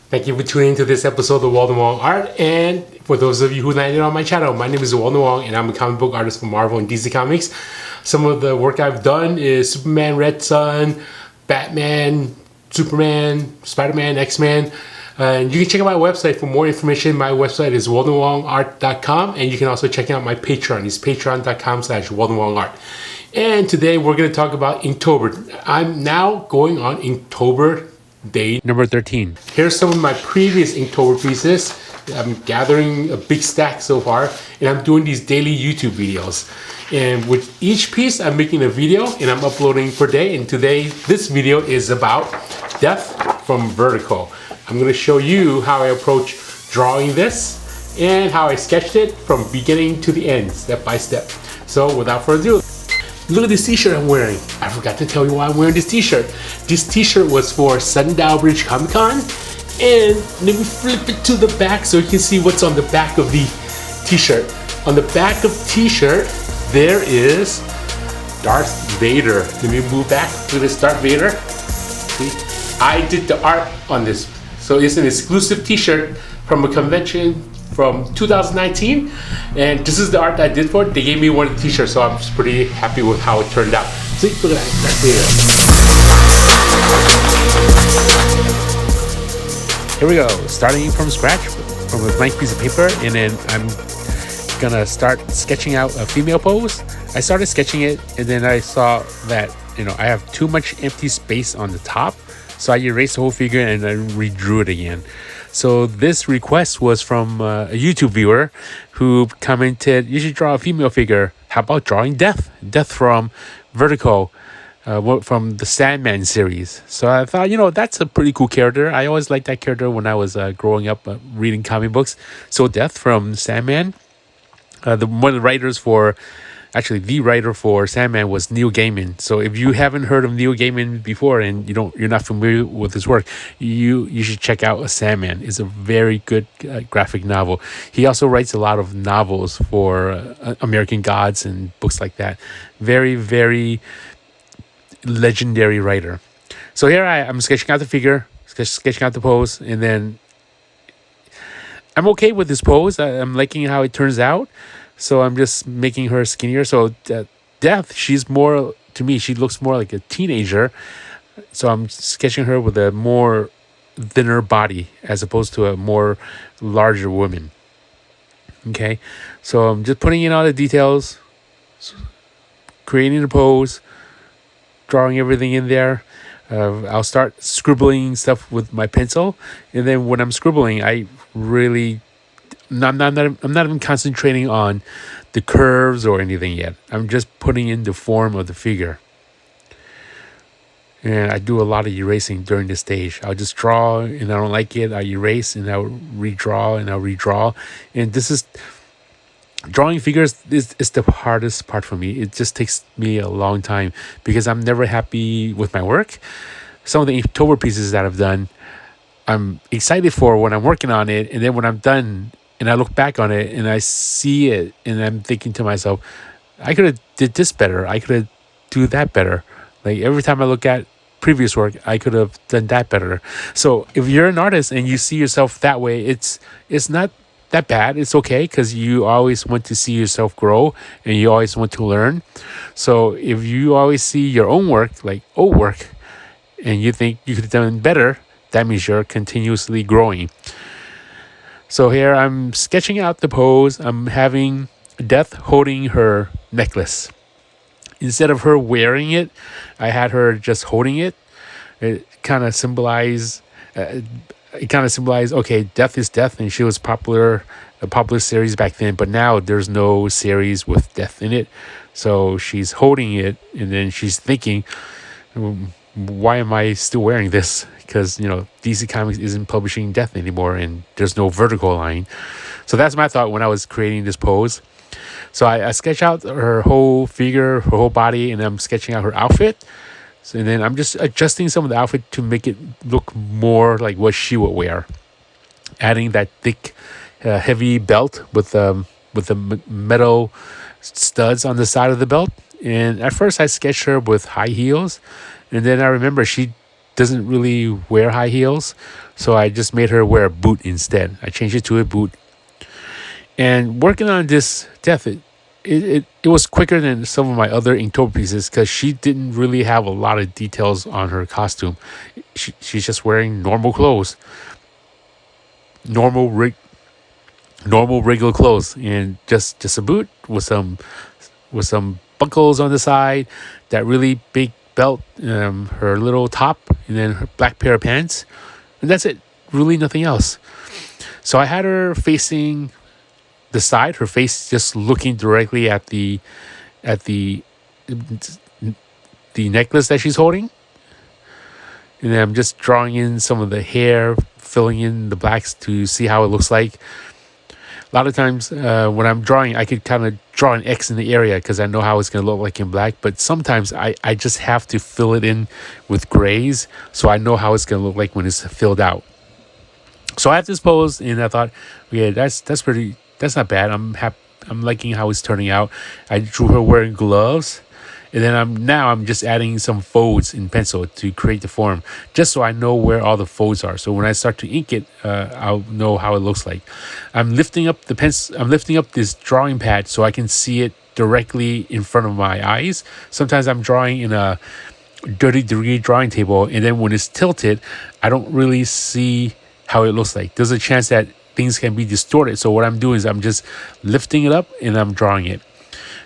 Thank you for tuning into this episode of Walden Wong Art. And for those of you who landed on my channel, my name is Walden Wong and I'm a comic book artist for Marvel and DC Comics. Some of the work I've done is Superman, Red Sun, Batman, Superman, Spider-Man, X-Men. And you can check out my website for more information. My website is waldenwongart.com, and you can also check out my Patreon. It's patreon.com/waldenwongart. And today we're going to talk about Inktober. I'm now going on Inktober day number 13. Here's some of my previous Inktober pieces. I'm gathering a big stack so far, and I'm doing these daily YouTube videos. And with each piece, I'm making a video, and I'm uploading per day. And today, this video is about Death from Vertigo. I'm going to show you how I approach drawing this and how I sketched it from beginning to the end, step by step. So without further ado, look at this t-shirt I'm wearing. I forgot to tell you why I'm wearing this t-shirt. This t-shirt was for Sundial Bridge Comic Con. And let me flip it to the back so you can see what's on the back of the t-shirt. On the back of the t-shirt, there is Darth Vader. Let me move back to this Darth Vader. See, I did the art on this. So it's an exclusive t-shirt from a convention from 2019. And this is the art I did for it. They gave me one of the t-shirts, so I'm just pretty happy with how it turned out. See, look at that, Darth Vader. Here we go, starting from scratch, from a blank piece of paper, and then I'm gonna start sketching out a female pose. I started sketching it, and then I saw that, I have too much empty space on the top, so I erased the whole figure and I redrew it again. So this request was from a YouTube viewer who commented, you should draw a female figure. How about drawing Death? Death from Vertigo. From the Sandman series. So I thought, that's a pretty cool character. I always liked that character when I was growing up reading comic books. So Death from Sandman. One of the writers the writer for Sandman was Neil Gaiman. So if you haven't heard of Neil Gaiman before and you're not familiar with his work, you should check out Sandman. It's a very good graphic novel. He also writes a lot of novels for American Gods and books like that. Very, very legendary writer. So here I'm sketching out the figure, sketching out the pose, and then I'm okay with this pose. I'm liking how it turns out. So I'm just making her skinnier. So Death, she's more, to me, she looks more like a teenager. So I'm sketching her with a more thinner body as opposed to a more larger woman. Okay, so I'm just putting in all the details, creating the pose, drawing everything in there. I'll start scribbling stuff with my pencil, and then when I'm scribbling, I'm not even concentrating on the curves or anything yet. I'm just putting in the form of the figure. And I do a lot of erasing during this stage. I'll just draw, and I don't like it, I erase, and I'll redraw, and I'll redraw. And this is drawing figures is the hardest part for me. It just takes me a long time because I'm never happy with my work. Some of the Inktober pieces that I've done, I'm excited for when I'm working on it, and then when I'm done and I look back on it and I see it and I'm thinking to myself, I could have did this better. I could have do that better. Like every time I look at previous work, I could have done that better. So if you're an artist and you see yourself that way, it's not that bad. It's okay, because you always want to see yourself grow and you always want to learn. So if you always see your own work like old work and you think you could have done better, that means you're continuously growing. So here I'm sketching out the pose. I'm having Death holding her necklace. Instead of her wearing it, I had her just holding it. It kind of symbolized okay, Death is Death, and she was a popular series back then, but now there's no series with Death in it. So she's holding it, and then she's thinking, why am I still wearing this? Because DC Comics isn't publishing Death anymore, and there's no Vertigo line. So that's my thought when I was creating this pose. So I sketch out her whole figure, her whole body, and I'm sketching out her outfit. So, and then I'm just adjusting some of the outfit to make it look more like what she would wear. Adding that thick, heavy belt with the metal studs on the side of the belt. And at first I sketched her with high heels. And then I remember she doesn't really wear high heels, so I just made her wear a boot instead. I changed it to a boot. And working on this death, it was quicker than some of my other Inktober pieces because she didn't really have a lot of details on her costume. She's just wearing normal clothes, normal regular clothes, and just a boot with some buckles on the side, that really big belt, her little top, and then her black pair of pants, and that's it. Really nothing else. So I had her facing the side, her face just looking directly at the necklace that she's holding, and then I'm just drawing in some of the hair, filling in the blacks to see how it looks like. A lot of times when I'm drawing, I could kind of draw an X in the area because I know how it's going to look like in black. But sometimes I just have to fill it in with grays so I know how it's going to look like when it's filled out. So I have this pose, and I thought, yeah, that's not bad. I'm liking how it's turning out. I drew her wearing gloves. And then I'm just adding some folds in pencil to create the form, just so I know where all the folds are. So when I start to ink it, I'll know how it looks like. I'm lifting up the pencil. I'm lifting up this drawing pad so I can see it directly in front of my eyes. Sometimes I'm drawing in a 30-degree drawing table, and then when it's tilted, I don't really see how it looks like. There's a chance that things can be distorted. So what I'm doing is I'm just lifting it up and I'm drawing it.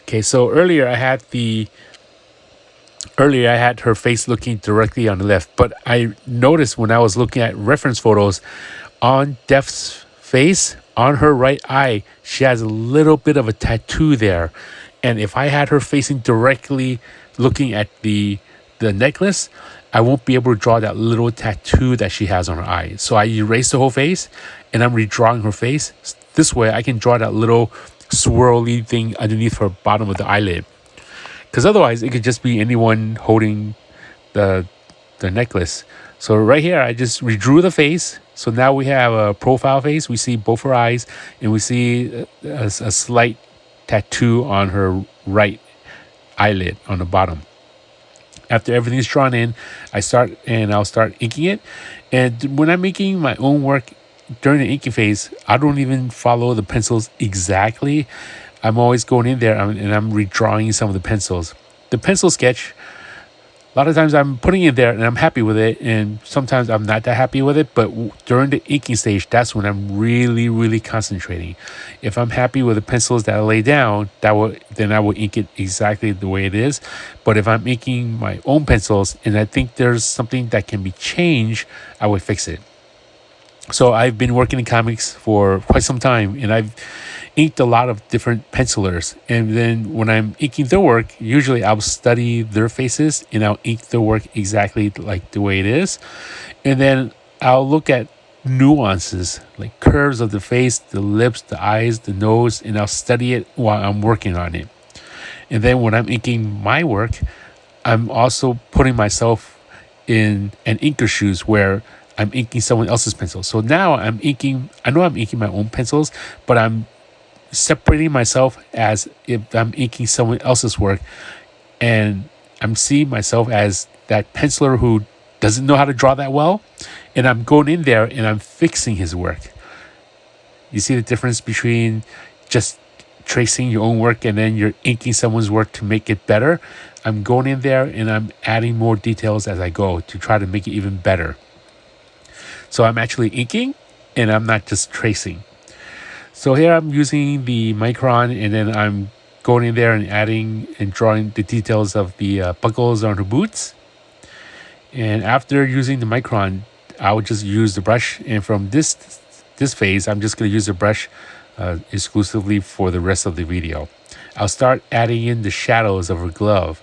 Okay, so earlier I had her face looking directly on the left, but I noticed when I was looking at reference photos, on Def's face, on her right eye, she has a little bit of a tattoo there. And if I had her facing directly looking at the necklace, I won't be able to draw that little tattoo that she has on her eye. So I erased the whole face and I'm redrawing her face. This way I can draw that little swirly thing underneath her bottom of the eyelid. Because otherwise, it could just be anyone holding the necklace. So right here, I just redrew the face. So now we have a profile face. We see both her eyes, and we see a slight tattoo on her right eyelid on the bottom. After everything's drawn in, I'll start inking it. And when I'm making my own work during the inking phase, I don't even follow the pencils exactly. I'm always going in there and I'm redrawing some of the pencils. The pencil sketch, a lot of times I'm putting it there and I'm happy with it, and sometimes I'm not that happy with it. But during the inking stage, that's when I'm really, really concentrating. If I'm happy with the pencils that I lay down, then I will ink it exactly the way it is. But if I'm inking my own pencils and I think there's something that can be changed, I would fix it. So I've been working in comics for quite some time, and I've inked a lot of different pencilers. And then when I'm inking their work, usually I'll study their faces and I'll ink their work exactly like the way it is. And then I'll look at nuances, like curves of the face, the lips, the eyes, the nose, and I'll study it while I'm working on it. And then when I'm inking my work, I'm also putting myself in an inker's shoes where I'm inking someone else's pencil. So now I know I'm inking my own pencils, but I'm separating myself as if I'm inking someone else's work, and I'm seeing myself as that penciler who doesn't know how to draw that well, and I'm going in there and I'm fixing his work. You see the difference between just tracing your own work and then you're inking someone's work to make it better? I'm going in there and I'm adding more details as I go to try to make it even better. So I'm actually inking and I'm not just tracing. So here I'm using the micron, and then I'm going in there and adding and drawing the details of the buckles on her boots. And after using the micron, I would just use the brush. And from this phase, I'm just going to use the brush exclusively for the rest of the video. I'll start adding in the shadows of her glove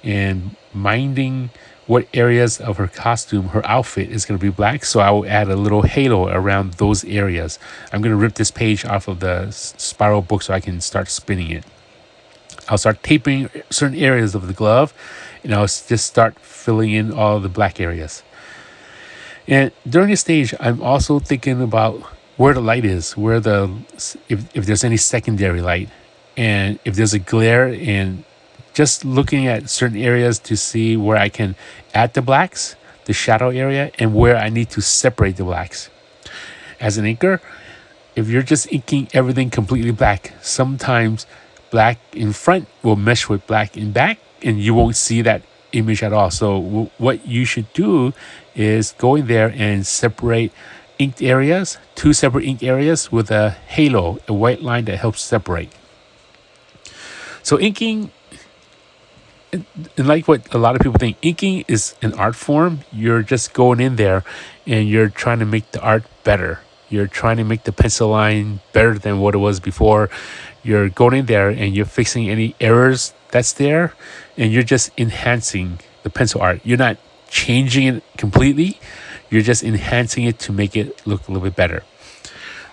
and minding what areas of her costume, her outfit is going to be black. So I will add a little halo around those areas. I'm going to rip this page off of the spiral book so I can start spinning it. I'll start taping certain areas of the glove, and I'll just start filling in all the black areas. And during this stage, I'm also thinking about where the light is, if there's any secondary light, and if there's a glare, and just looking at certain areas to see where I can add the blacks the shadow area, and where I need to separate the blacks. As an inker, if you're just inking everything completely black, sometimes black in front will mesh with black in back, and you won't see that image at all. So what you should do is go in there and separate inked areas, 2 separate ink areas with a halo, a white line that helps separate. So inking, and like what a lot of people think, inking is an art form. You're just going in there and you're trying to make the art better. You're trying to make the pencil line better than what it was before. You're going in there and you're fixing any errors that's there, and you're just enhancing the pencil art. You're not changing it completely. You're just enhancing it to make it look a little bit better.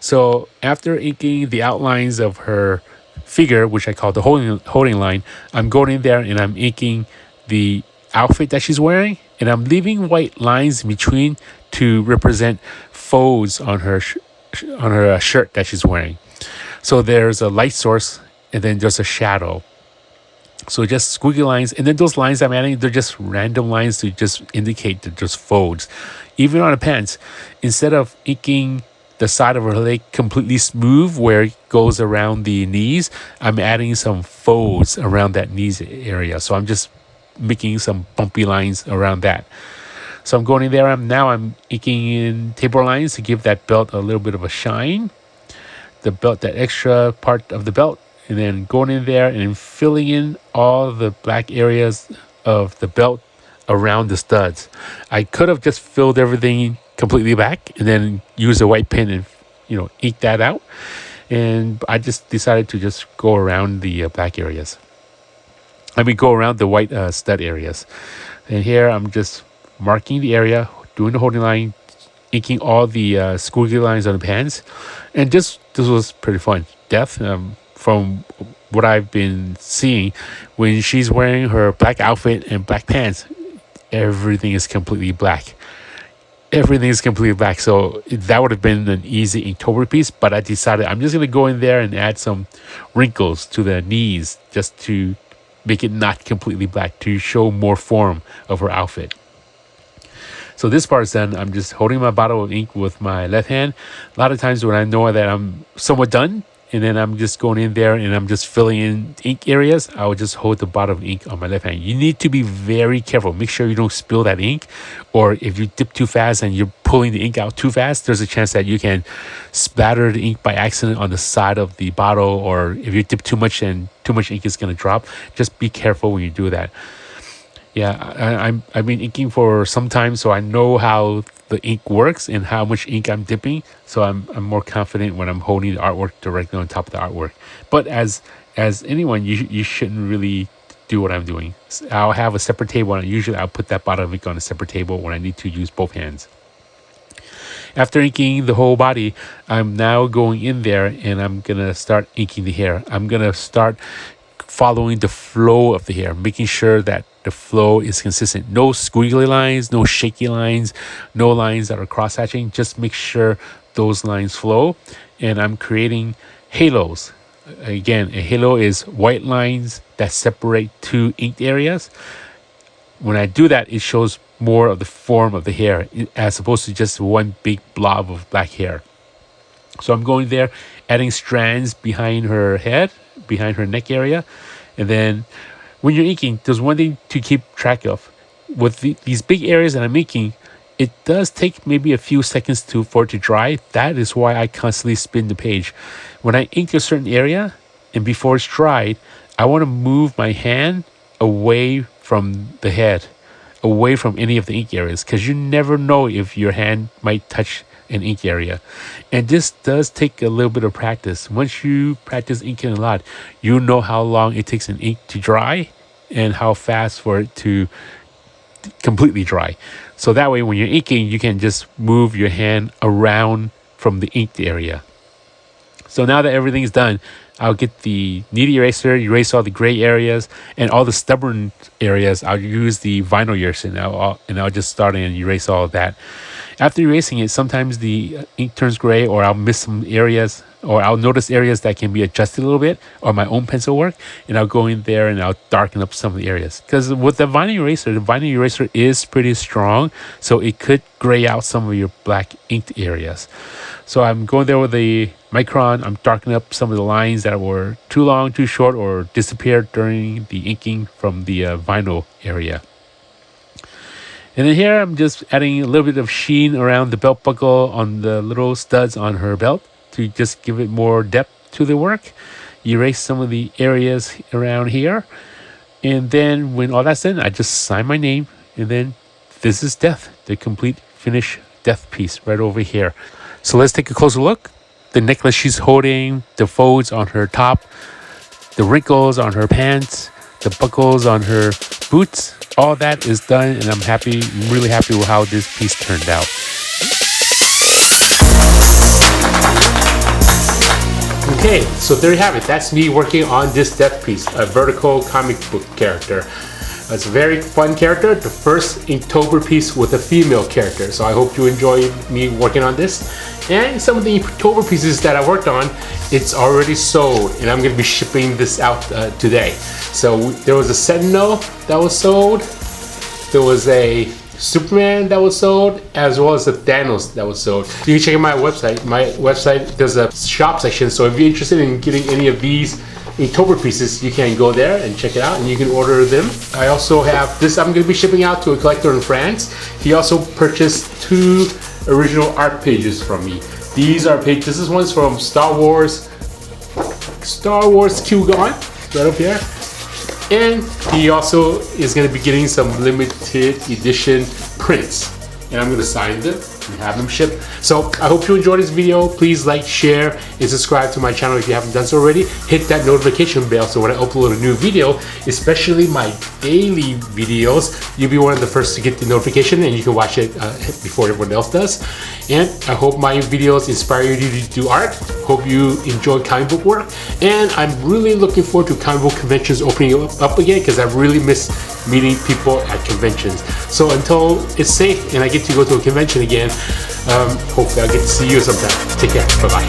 So after inking the outlines of her figure, which I call the holding line, I'm going in there and I'm inking the outfit that she's wearing, and I'm leaving white lines in between to represent folds on her shirt that she's wearing. So there's a light source and then there's a shadow. So just squiggly lines, and then those lines I'm adding, they're just random lines to just indicate that there's folds. Even on the pants, instead of inking the side of her leg completely smooth where it goes around the knees, I'm adding some folds around that knees area. So I'm just making some bumpy lines around that. So I'm going in there, I'm inking in taper lines to give that belt a little bit of a shine. The belt, that extra part of the belt, and then going in there and filling in all the black areas of the belt around the studs. I could have just filled everything completely back and then use a white pen and ink that out, and I just decided to just go around the black areas. Go around the white stud areas. And here I'm just marking the area, doing the holding line, inking all the squiggly lines on the pants, and this was pretty fun. From what I've been seeing, when she's wearing her black outfit and black pants, everything is completely black. Everything is completely black. So that would have been an easy Inktober piece, but I decided I'm just going to go in there and add some wrinkles to the knees just to make it not completely black, to show more form of her outfit. So this part's done. I'm just holding my bottle of ink with my left hand. A lot of times when I know that I'm somewhat done, and then I'm just going in there and I'm just filling in ink areas, I will just hold the bottle of ink on my left hand. You need to be very careful. Make sure you don't spill that ink, or if you dip too fast and you're pulling the ink out too fast, there's a chance that you can splatter the ink by accident on the side of the bottle, or if you dip too much and too much ink is going to drop. Just be careful when you do that. Yeah, I've been inking for some time, so I know how the ink works and how much ink I'm dipping. So I'm more confident when I'm holding the artwork directly on top of the artwork. But as anyone, you shouldn't really do what I'm doing. I'll have a separate table, and usually I'll put that bottle of ink on a separate table when I need to use both hands. After inking the whole body, I'm now going in there and I'm gonna start inking the hair. I'm gonna start following the flow of the hair, making sure that the flow is consistent. No squiggly lines, no shaky lines, no lines that are cross-hatching. Just make sure those lines flow. And I'm creating halos. Again, a halo is white lines that separate 2 inked areas. When I do that, it shows more of the form of the hair as opposed to just one big blob of black hair. So I'm going there, adding strands behind her head, behind her neck area. And then when you're inking, there's one thing to keep track of. With these big areas that I'm inking, it does take maybe a few seconds for it to dry. That is why I constantly spin the page. When I ink a certain area and before it's dried, I want to move my hand away from the head, away from any of the ink areas, because you never know if your hand might touch an ink area. And this does take a little bit of practice. Once you practice inking a lot, you know how long it takes an ink to dry and how fast for it to completely dry. So that way when you're inking, you can just move your hand around from the inked area. So now that everything's done, I'll get the knead eraser, erase all the gray areas, and all the stubborn areas, I'll use the vinyl eraser and I'll just start and erase all of that. After erasing it, sometimes the ink turns gray, or I'll miss some areas, or I'll notice areas that can be adjusted a little bit, or my own pencil work, and I'll go in there and I'll darken up some of the areas. Because with the vinyl eraser is pretty strong, so it could gray out some of your black inked areas. So I'm going there with the Micron. I'm darkening up some of the lines that were too long, too short, or disappeared during the inking from the vinyl area. And then here I'm just adding a little bit of sheen around the belt buckle on the little studs on her belt to just give it more depth to the work. Erase some of the areas around here. And then when all that's done, I just sign my name. And then this is Death, the complete finished Death piece right over here. So let's take a closer look. The necklace she's holding, the folds on her top, the wrinkles on her pants, the buckles on her boots, all that is done, and I'm happy, really happy with how this piece turned out. Okay, so there you have it. That's me working on this Death piece, a vertical comic book character. It's a very fun character, the first Inktober piece with a female character. So I hope you enjoyed me working on this. And some of the Inktober pieces that I worked on, it's already sold, and I'm going to be shipping this out today. So there was a Sentinel that was sold, there was a Superman that was sold, as well as a Thanos that was sold. You can check out my website. My website, there's a shop section, so if you're interested in getting any of these Inktober pieces, you can go there and check it out, and you can order them. I also have this I'm going to be shipping out to a collector in France. He also purchased 2 original art pages from me. These are pages. This is one's from Star Wars Q Gone, right up here. And he also is going to be getting some limited edition prints, and I'm going to sign them and have them shipped. So I hope you enjoyed this video. Please like, share, and subscribe to my channel if you haven't done so already. Hit that notification bell so when I upload a new video, especially my daily videos, you'll be one of the first to get the notification, and you can watch it before everyone else does. And I hope my videos inspire you to do art. Hope you enjoy comic book work, and I'm really looking forward to comic book conventions opening up again, because I really miss meeting people at conventions. So until it's safe and I get to go to a convention again, hopefully I'll get to see you sometime. Take care. Bye-bye.